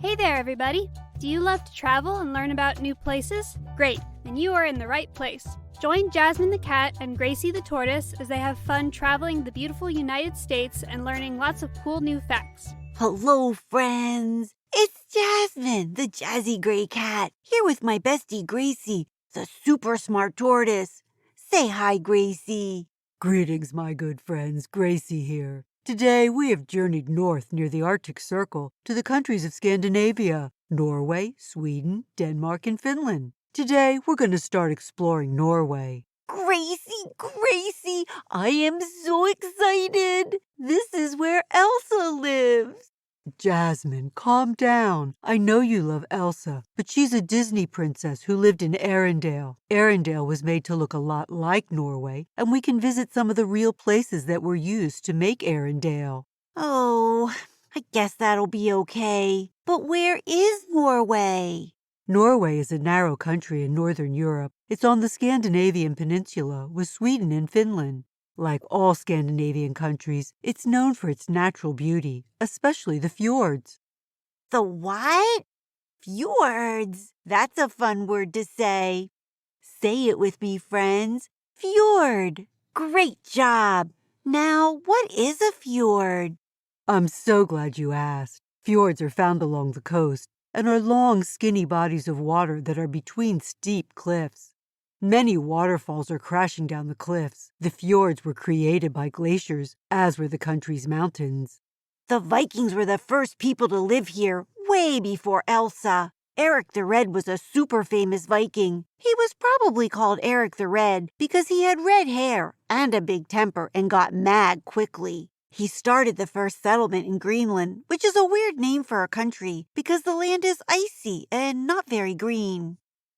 Hey there, everybody! Do you love to travel and learn about new places? Great, then you are in the right place. Join Jasmine the cat and Gracie the tortoise as they have fun traveling the beautiful United States and learning lots of cool new facts. Hello, friends! It's Jasmine, the jazzy gray cat, here with my bestie Gracie, the super smart tortoise. Say hi, Gracie. Greetings, my good friends. Gracie here. Today we have journeyed north near the Arctic Circle to the countries of Scandinavia, Norway, Sweden, Denmark, and Finland. Today we're going to start exploring Norway. Gracie, I am so excited. This is where Elsa lives. Jasmine, calm down. I know you love Elsa, but she's a Disney princess who lived in Arendelle. Arendelle was made to look a lot like Norway, and we can visit some of the real places that were used to make Arendelle. Oh, I guess that'll be okay. But where is Norway? Norway is a narrow country in northern Europe. It's on the Scandinavian peninsula with Sweden and Finland. Like all Scandinavian countries, it's known for its natural beauty, especially the fjords. The what? Fjords. That's a fun word to say. Say it with me, friends. Fjord. Great job. Now, what is a fjord? I'm so glad you asked. Fjords are found along the coast and are long, skinny bodies of water that are between steep cliffs. Many waterfalls are crashing down the cliffs. The fjords were created by glaciers, as were the country's mountains. The Vikings were the first people to live here, way before Elsa. Eric the Red was a super famous Viking. He was probably called Eric the Red because he had red hair and a big temper and got mad quickly. He started the first settlement in Greenland, which is a weird name for a country because the land is icy and not very green.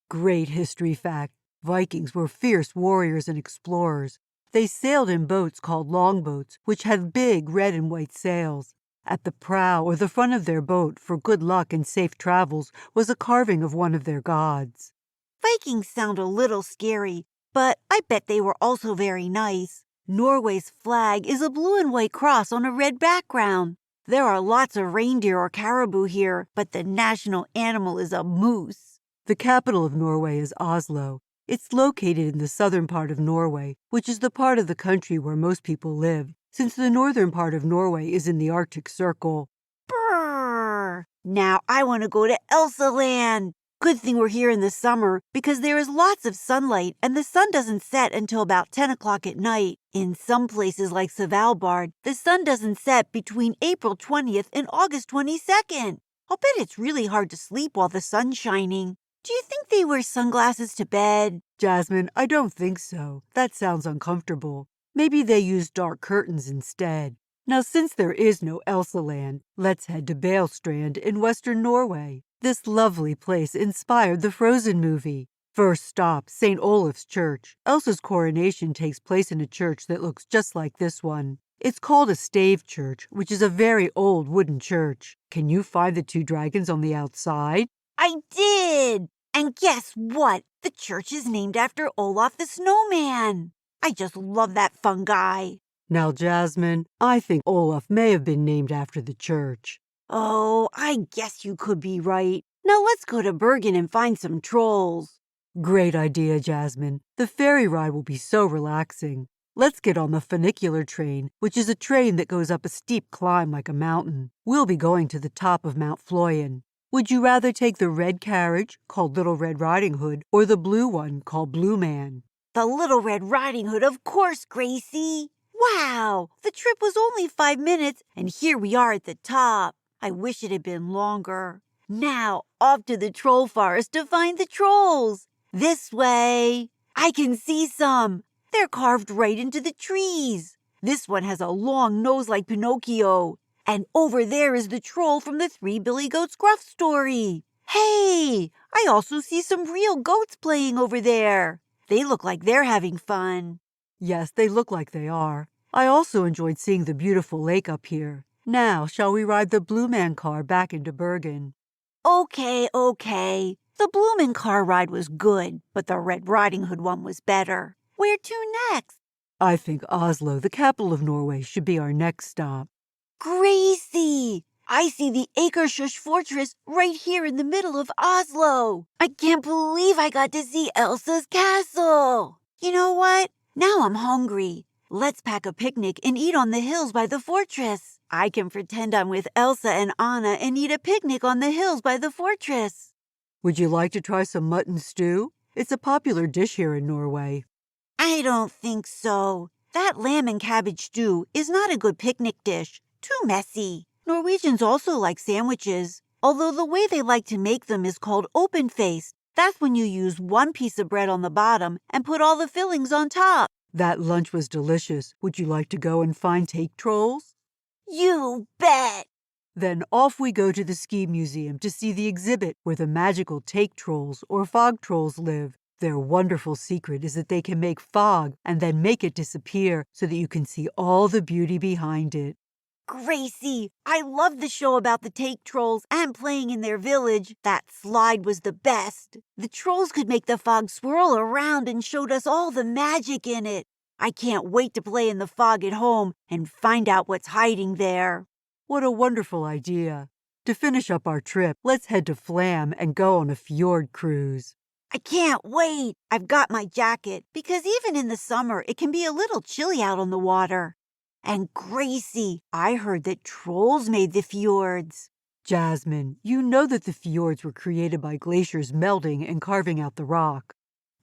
Great history fact. Vikings were fierce warriors and explorers. They sailed in boats called longboats, which had big red and white sails. At the prow or the front of their boat, for good luck and safe travels, was a carving of one of their gods. Vikings sound a little scary, but I bet they were also very nice. Norway's flag is a blue and white cross on a red background. There are lots of reindeer or caribou here, but the national animal is a moose. The capital of Norway is Oslo. It's located in the southern part of Norway, which is the part of the country where most people live, since the northern part of Norway is in the Arctic Circle. Brrr! Now I want to go to Elsa Land. Good thing we're here in the summer because there is lots of sunlight and the sun doesn't set until about 10 o'clock at night. In some places like Svalbard, the sun doesn't set between April 20th and August 22nd. I'll bet it's really hard to sleep while the sun's shining. Do you think they wear sunglasses to bed? Jasmine, I don't think so. That sounds uncomfortable. Maybe they use dark curtains instead. Now, since there is no Elsa Land, let's head to Balestrand in western Norway. This lovely place inspired the Frozen movie. First stop, St. Olaf's Church. Elsa's coronation takes place in a church that looks just like this one. It's called a stave church, which is a very old wooden church. Can you find the two dragons on the outside? I did! And guess what? The church is named after Olaf the Snowman. I just love that fun guy. Now, Jasmine, I think Olaf may have been named after the church. Oh, I guess you could be right. Now let's go to Bergen and find some trolls. Great idea, Jasmine. The ferry ride will be so relaxing. Let's get on the funicular train, which is a train that goes up a steep climb like a mountain. We'll be going to the top of Mount Fløyen. Would you rather take the red carriage, called Little Red Riding Hood, or the blue one, called Blue Man? The Little Red Riding Hood, of course, Gracie. Wow, the trip was only 5 minutes, and here we are at the top. I wish it had been longer. Now, off to the troll forest to find the trolls. This way. I can see some. They're carved right into the trees. This one has a long nose like Pinocchio. And over there is the troll from the Three Billy Goats Gruff story. Hey, I also see some real goats playing over there. They look like they're having fun. Yes, they look like they are. I also enjoyed seeing the beautiful lake up here. Now, shall we ride the Blue Man car back into Bergen? Okay. The Blue Man car ride was good, but the Red Riding Hood one was better. Where to next? I think Oslo, the capital of Norway, should be our next stop. Gracie, I see the Akershus Fortress right here in the middle of Oslo. I can't believe I got to see Elsa's castle. You know what? Now I'm hungry. Let's pack a picnic and eat on the hills by the fortress. I can pretend I'm with Elsa and Anna and eat a picnic on the hills by the fortress. Would you like to try some mutton stew? It's a popular dish here in Norway. I don't think so. That lamb and cabbage stew is not a good picnic dish. Too messy. Norwegians also like sandwiches, although the way they like to make them is called open-faced. That's when you use one piece of bread on the bottom and put all the fillings on top. That lunch was delicious. Would you like to go and find take trolls? You bet! Then off we go to the ski museum to see the exhibit where the magical take trolls or fog trolls live. Their wonderful secret is that they can make fog and then make it disappear so that you can see all the beauty behind it. Gracie, I love the show about the take trolls and playing in their village. That slide was the best. The trolls could make the fog swirl around and showed us all the magic in it. I can't wait to play in the fog at home and find out what's hiding there. What a wonderful idea. To finish up our trip, let's head to Flam and go on a fjord cruise. I can't wait. I've got my jacket because even in the summer, it can be a little chilly out on the water. And Gracie, I heard that trolls made the fjords. Jasmine, you know that the fjords were created by glaciers melting and carving out the rock.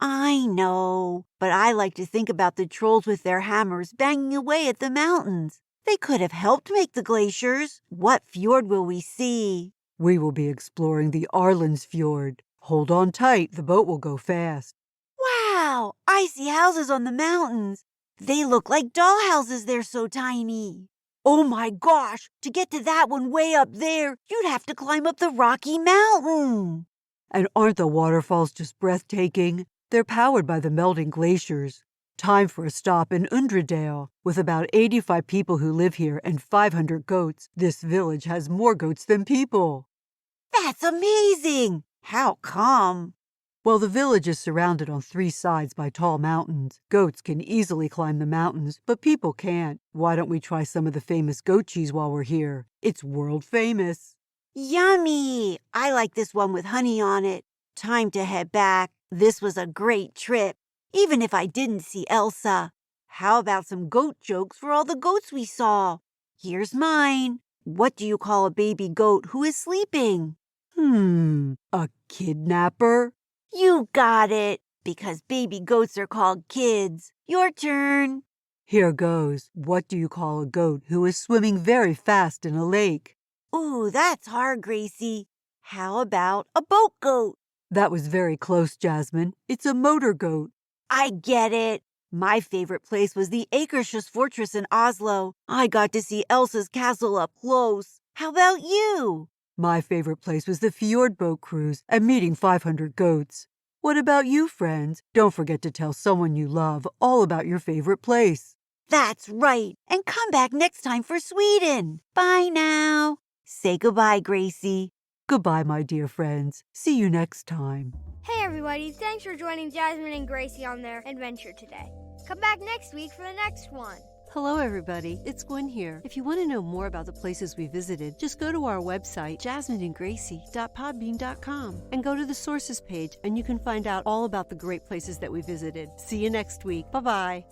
I know, but I like to think about the trolls with their hammers banging away at the mountains. They could have helped make the glaciers. What fjord will we see? We will be exploring the Arlands Fjord. Hold on tight, the boat will go fast. Wow, I see houses on the mountains. They look like dollhouses, they're so tiny. Oh my gosh, to get to that one way up there, you'd have to climb up the Rocky Mountain. And aren't the waterfalls just breathtaking? They're powered by the melting glaciers. Time for a stop in Undredale. With about 85 people who live here and 500 goats, this village has more goats than people. That's amazing! How come? Well, the village is surrounded on 3 sides by tall mountains. Goats can easily climb the mountains, but people can't. Why don't we try some of the famous goat cheese while we're here? It's world famous. Yummy! I like this one with honey on it. Time to head back. This was a great trip, even if I didn't see Elsa. How about some goat jokes for all the goats we saw? Here's mine. What do you call a baby goat who is sleeping? A kidnapper? You got it, because baby goats are called kids. Your turn. Here goes. What do you call a goat who is swimming very fast in a lake? Ooh, that's hard, Gracie. How about a boat goat? That was very close, Jasmine. It's a motor goat. I get it. My favorite place was the Akershus Fortress in Oslo. I got to see Elsa's castle up close. How about you? My favorite place was the fjord boat cruise and meeting 500 goats. What about you, friends? Don't forget to tell someone you love all about your favorite place. That's right. And come back next time for Sweden. Bye now. Say goodbye, Gracie. Goodbye, my dear friends. See you next time. Hey everybody, thanks for joining Jasmine and Gracie on their adventure today. Come back next week for the next one. Hello everybody, it's Gwen here. If you want to know more about the places we visited, just go to our website, jasmineandgracie.podbean.com, and go to the sources page and you can find out all about the great places that we visited. See you next week. Bye-bye.